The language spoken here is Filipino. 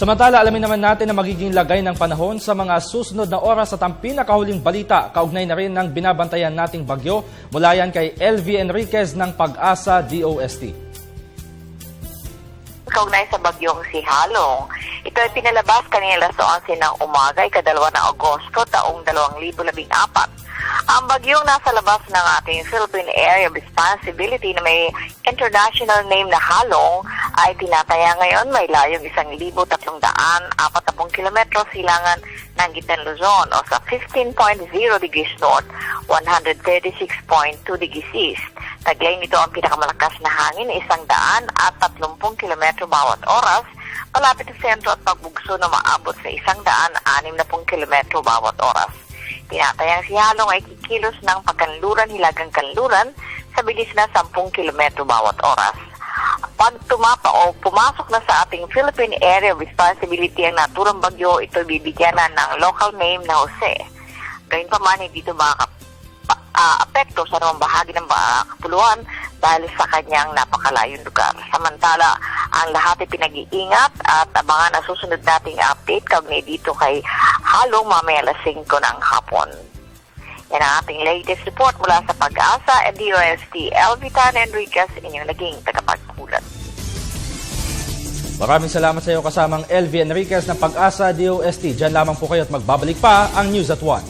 Samantala, alamin naman natin ang magiging lagay ng panahon sa mga susunod na oras at ang pinakahuling balita. Kaugnay na rin ng binabantayan nating bagyo. Mula yan kay LV Enriquez ng Pag-asa DOST. Kaugnay sa bagyong si Halong. Ito ay pinalabas kanina alas 11 ng umaga, ikadalawa ng Agosto, taong 2014. Ang bagyong nasa labas ng ating Philippine Area of Responsibility na may international name na Halong ay tinataya ngayon may layong 1,340 kilometro silangan ng Gitnang Luzon o sa 15.0 degrees north, 136.2 degrees east. Taglay nito ang pinakamalakas na hangin, 130 kilometro bawat oras, malapit sa sentro at pagbugso na maabot sa 160 kilometro bawat oras. Tinatayang si Halong ay kikilos ng pagkanluran-hilagang kanluran sa bilis na 10 kilometro bawat oras. Pag pumasok na sa ating Philippine Area of Responsibility ang naturang bagyo, ito bibigyan na ng local name na Jose. Gayunpaman, hindi ito apekto sa namang bahagi ng kapuluan dahil sa kanyang napakalayong lugar. Samantala, ang lahat ay pinag-iingat at abangan ang susunod nating update kaugnay dito kay Halong mamaya alas 5 ng hapon. Yan ang ating latest report mula sa Pag-asa at DOST. LV Enriquez, inyong naging tagapagkulat. Maraming salamat sa iyo kasamang LV Enriquez ng Pag-asa DOST. Diyan lamang po kayo at magbabalik pa ang News at 1.